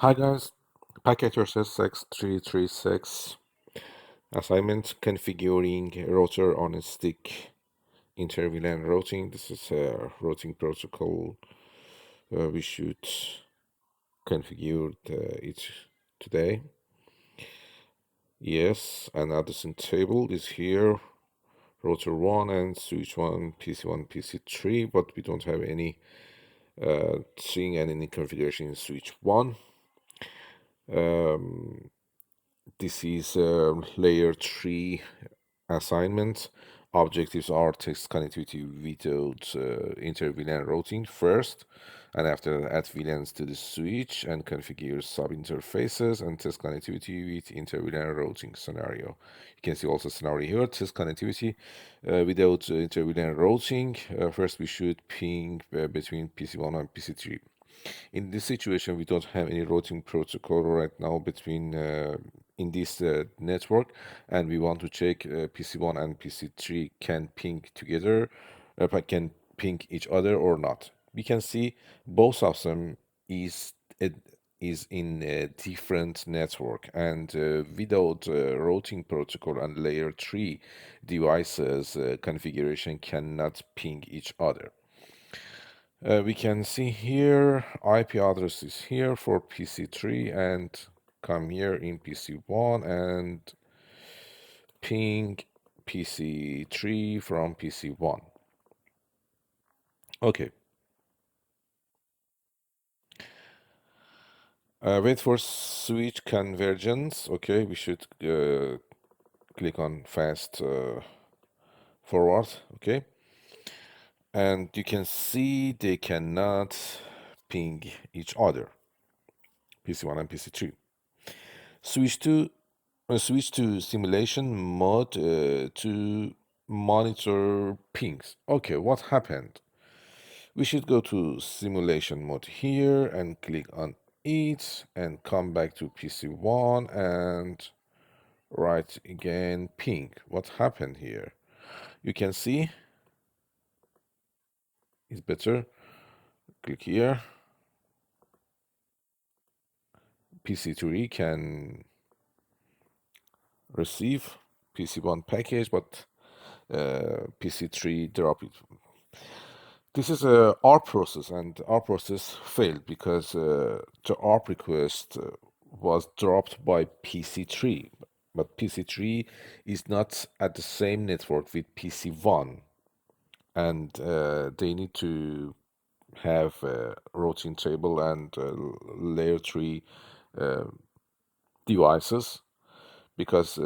Hi guys, packet X336 assignment configuring router on a stick Inter-VLAN routing. This is a routing protocol we should configure it today. Yes, and addressing table is here, router 1 and switch 1, PC1, PC3, but we don't have any seeing any configuration in switch 1. This is layer 3 assignment. Objectives are test connectivity without inter-VLAN routing first, and after that add VLANs to the switch and configure sub-interfaces and test connectivity with inter-VLAN routing scenario. You can see also scenario here, test connectivity without inter-VLAN routing. First we should ping between PC1 and PC3. In this situation, we don't have any routing protocol right now between in this network, and we want to check PC1 and PC3 can ping together, but can ping each other or not. We can see both of them is is in a different network, and without routing protocol and layer 3 devices configuration cannot ping each other. We can see here IP address is here for PC3 and come here in PC1 and ping PC3 from PC1. Okay. Wait for switch convergence. Okay, we should click on fast forward. Okay. And you can see they cannot ping each other, PC1 and PC3. Switch to simulation mode to monitor pings. Okay, what happened? We should go to simulation mode here and click on it and come back to PC1 and write again ping. What happened here? You can see it's better. Click here. PC3 can receive PC1 package, but PC3 drop it. This is a ARP process, and ARP process failed because the ARP request was dropped by PC3, but PC3 is not at the same network with PC1, and they need to have a routing table and layer 3 uh, devices because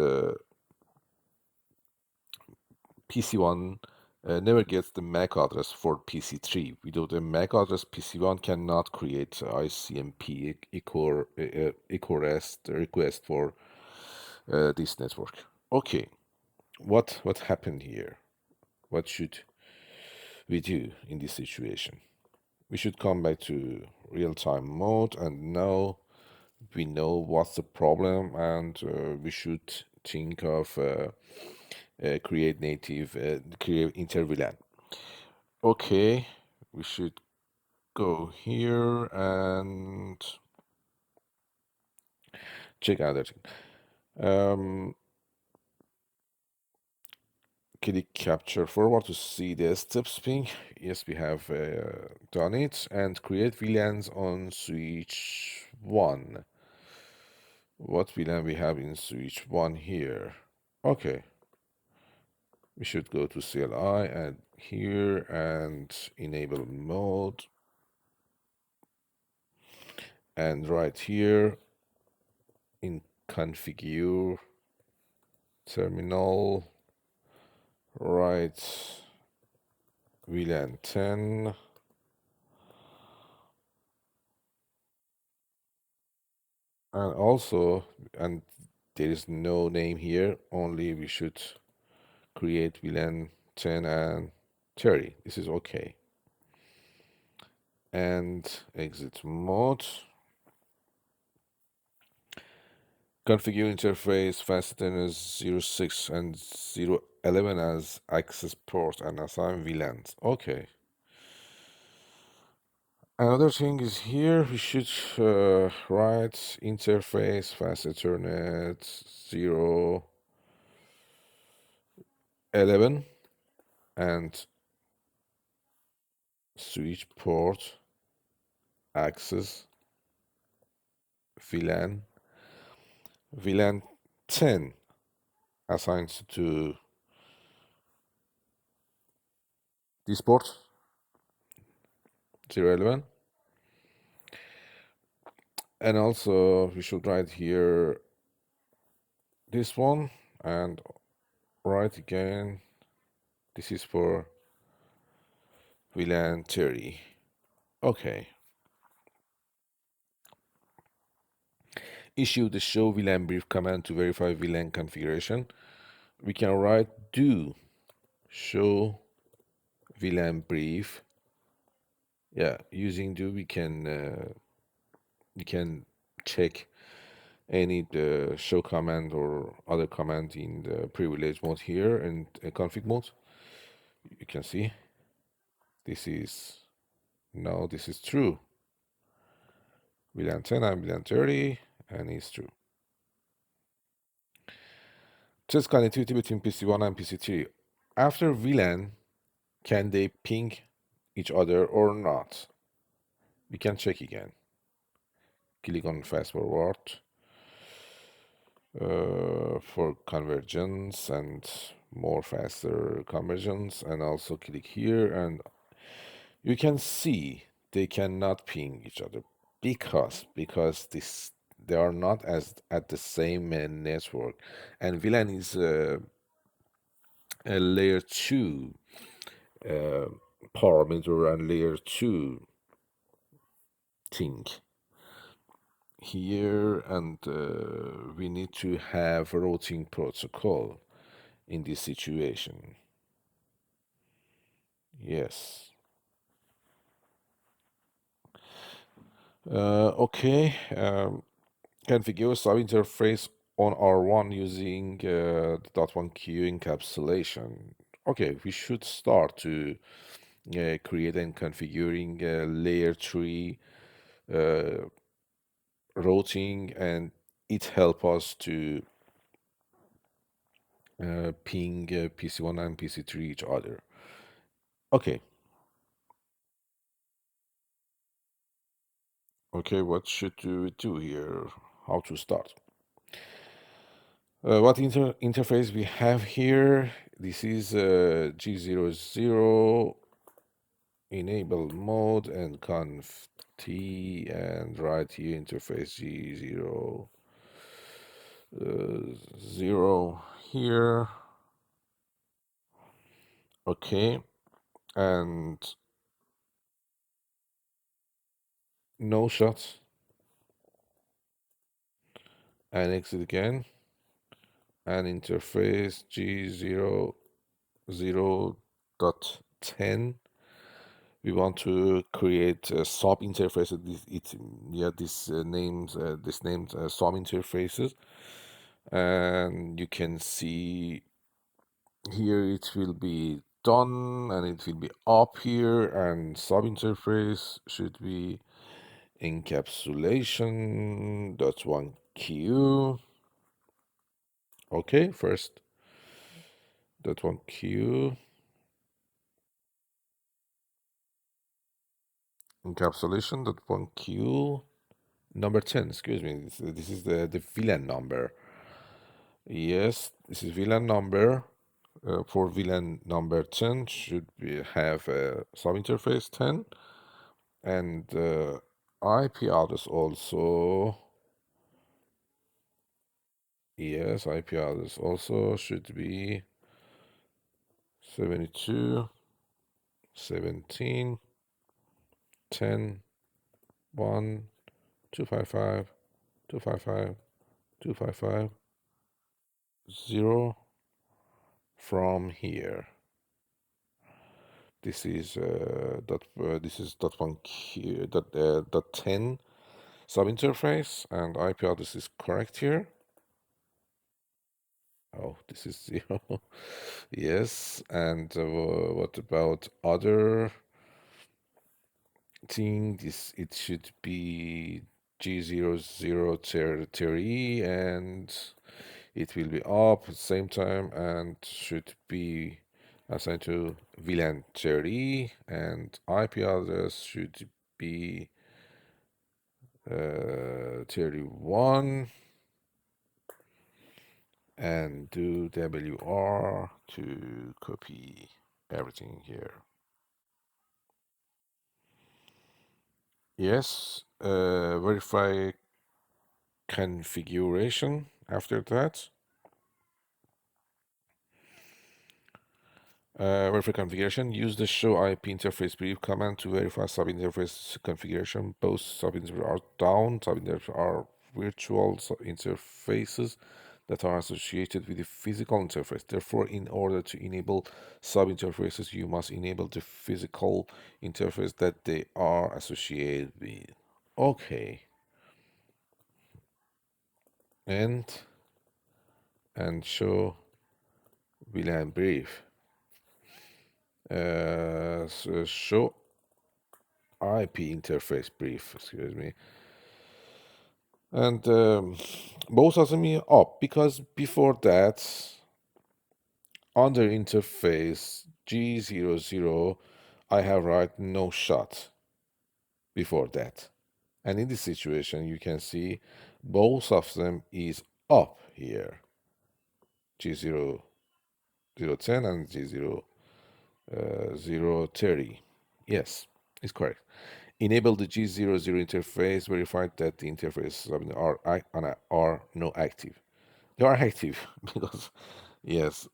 PC1 never gets the MAC address for PC3. Without a MAC address, PC1 cannot create ICMP echo request for this network. Okay, what happened here? What should we do in this situation? We should come back to real-time mode, and now we know what's the problem, and we should think of create Inter-VLAN. Okay, we should go here and check other thing. Click capture forward to see the steps ping. Yes, we have done it, and create VLANs on switch 1. What VLAN we have in switch 1 here? Okay, we should go to CLI and here and enable mode, and right here in configure terminal write VLAN 10 and also, and there is no name here, only we should create VLAN 10 and 30. This is okay. And exit mode. Configure interface fasteners 06 and 011 as access port and assign VLANs. Okay. Another thing is here we should write interface fast Ethernet 011 and switch port access VLAN VLAN 10 assigned to this port 011, and also we should write here this one and write again this is for VLAN 30. Okay. Issue the show VLAN brief command to verify VLAN configuration. We can write do show VLAN brief. Yeah, using do we can check any the show command or other command in the privilege mode here and config mode. You can see this is now this is true. VLAN 10 and VLAN 30 and it's true. Test connectivity between PC1 and PC3. After VLAN, can they ping each other or not? We can check again. Click on fast forward for convergence and more faster convergence, and also click here and you can see they cannot ping each other because this they are not as at the same network, and VLAN is a layer 2 uh, parameter and layer 2 thing here, and we need to have routing protocol in this situation. Yes. Okay. Configure subinterface on R1 using the .1 queue encapsulation. Okay, we should start to create and configuring layer 3 uh, routing, and it help us to ping PC1 and PC3 each other. Okay. Okay, what should we do here? How to start? What interface we have here? This is G00 enable mode and conf t, and right here interface G0 0 here. Okay, and no shots, and exit again, and interface G00 0.10. We want to create a sub interface. This named sub interfaces, and you can see here it will be done, and it will be up here, and sub interface should be encapsulation dot one q. Okay, first dot one q encapsulation dot one q number 10. Excuse me, this is the VLAN number. Yes, this is VLAN number. For VLAN number 10 should have a subinterface 10, and IP address also. Yes, IP address also should be 72 17 10 1 255 255 255 0 from here. This is this is dot one q dot 10 subinterface, and IP address is correct here. Oh, this is 0. Yes, and what about other think this it should be G00 territory, and it will be up at the same time and should be assigned to VLAN 30, and IP address should be 31, and do WR to copy everything here. Yes, verify configuration after that. Verify configuration. Use the show IP interface brief command to verify sub-interface configuration. Both sub-interfaces are down. Sub-interfaces are virtual interfaces that are associated with the physical interface. Therefore, in order to enable sub-interfaces, you must enable the physical interface that they are associated with. Okay. And show VLAN brief. So show IP interface brief, excuse me. And both of them are up because before that, under interface G00, I have write no shot before that. And in this situation, you can see both of them is up here, G0010 and G0030. Yes, it's correct. Enable the G00 interface, verified that the interfaces are no active. They are active because, yes,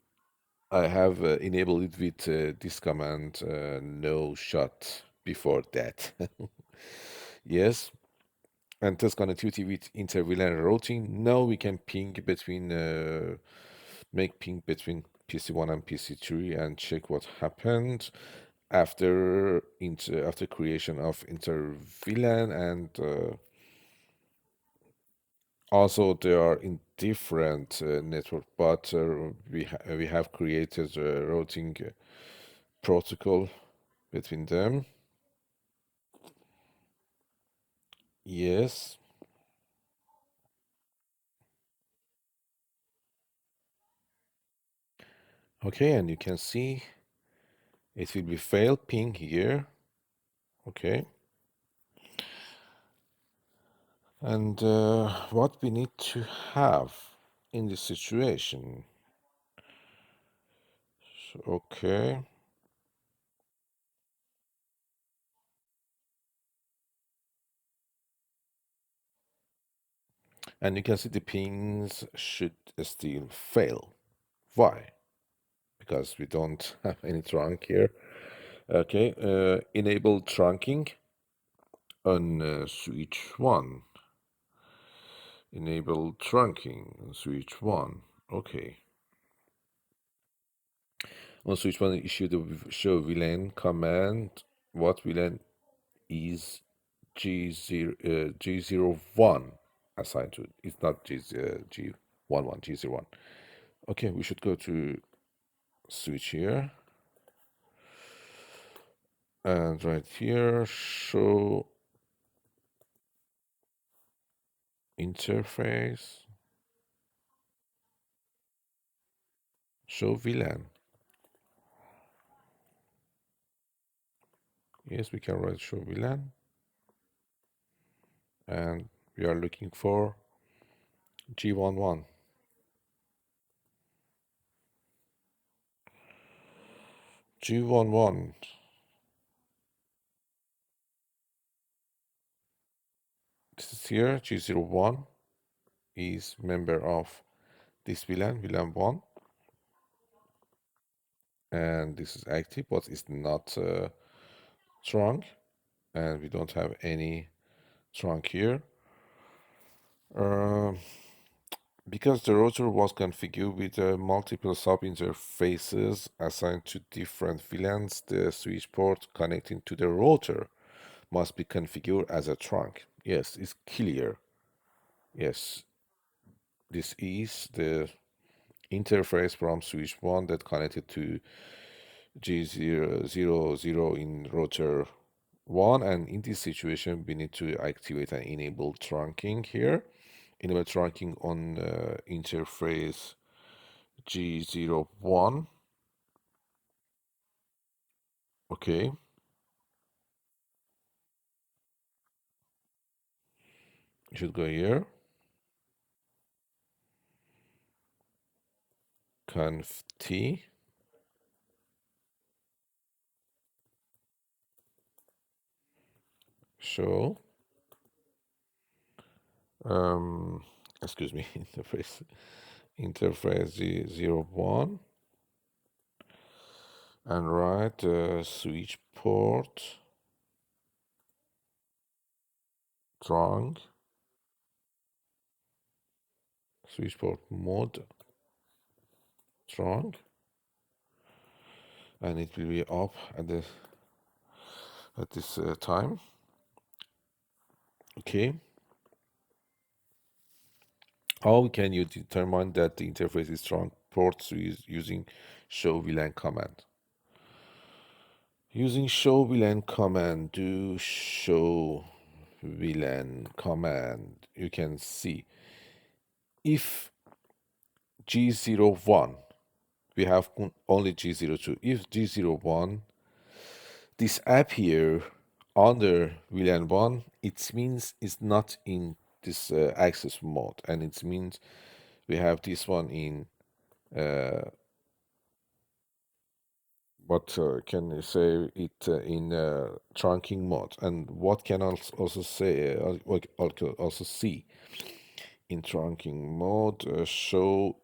I have enabled it with this command, no shot before that. Yes, and test connectivity with InterVLAN routing. Now we can make ping between PC1 and PC3 and check what happened after creation of InterVLAN, and also they are in different network, but we have created a routing protocol between them. Yes. Okay, and you can see it will be fail ping here. Okay. And what we need to have in this situation. So, okay. And you can see the pings should still fail. Why? Because we don't have any trunk here. Okay, enable trunking on switch 1. Enable trunking on switch 1. Okay. On switch 1, issue the show VLAN command. What VLAN is G01 assigned to it. It's not G11, G01. Okay, we should go to switch here. And right here, show interface, show VLAN. Yes, we can write show VLAN. And we are looking for G11. G11. This is here, G01 is member of this VLAN, VLAN 1. And this is active, but it's not trunk. And we don't have any trunk here. Because the router was configured with multiple sub-interfaces assigned to different VLANs, the switch port connecting to the router must be configured as a trunk. Yes, it's clear. Yes, this is the interface from switch 1 that connected to G000 in router one, and in this situation we need to activate and enable trunking here. Enable trunking on interface G01. Okay, you should go here, conf t, show, um, excuse me, interface G01, and write switch port trunk, switch port mode trunk, and it will be up at this time. Okay, how can you determine that the interface is strong? Ports using show VLAN command. Using show VLAN command, do show VLAN command, you can see if G01, we have only G02. If G01 disappear under VLAN 1, it means it's not in this access mode, and it means we have this one in what can you say it in trunking mode, and what can also say also see in trunking mode, show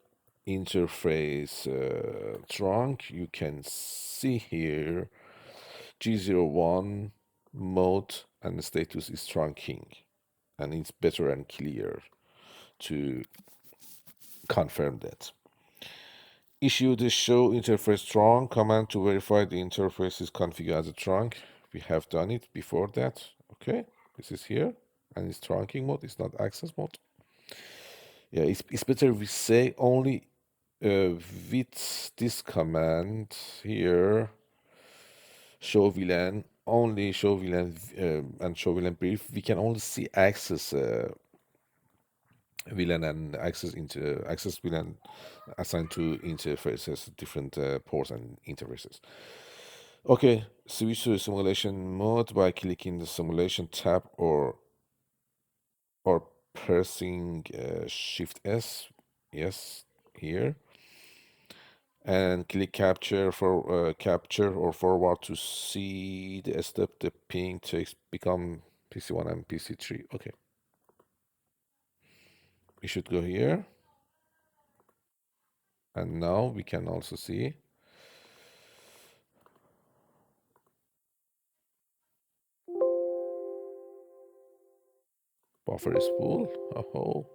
interface trunk. You can see here G01 mode, and the status is trunking, and it's better and clear to confirm that. Issue the show interface trunk command to verify the interface is configured as a trunk. We have done it before that. Okay, this is here, and it's trunking mode, it's not access mode. Yeah, it's better we say only with this command here, show VLAN, only show VLAN and show VLAN brief, we can only see access VLAN and access VLAN assigned to interfaces, different ports and interfaces. Okay, switch to simulation mode by clicking the simulation tab or pressing Shift S. Yes, here, and click capture for capture or forward to see the step the ping takes become PC1 and PC3. Okay, we should go here, and now we can also see buffer is full. Oh,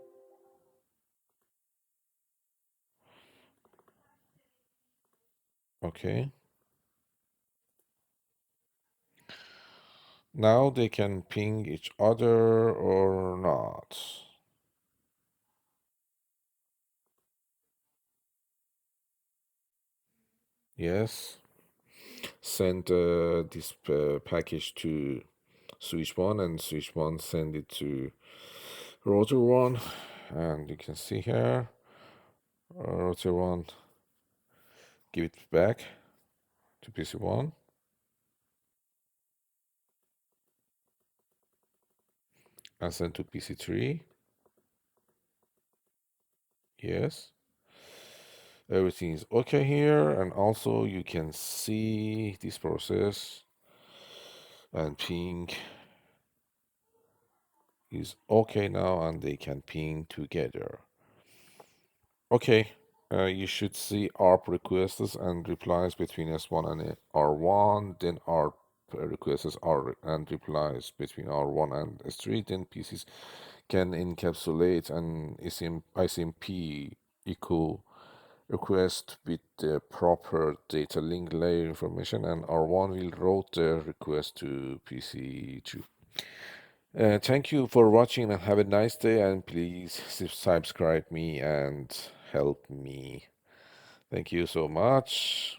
okay. Now they can ping each other or not. Yes. Send this package to switch 1, and switch 1 send it to router 1, and you can see here router 1 give it back to PC1 and send to PC3. Yes, everything is okay here, and also you can see this process and ping is okay now, and they can ping together. Okay, you should see ARP requests and replies between S1 and R1, then ARP requests and replies between R1 and S3, then PCs can encapsulate an ICMP echo request with the proper data link layer information, and R1 will route the request to PC2. Thank you for watching, and have a nice day, and please subscribe me and help me. Thank you so much.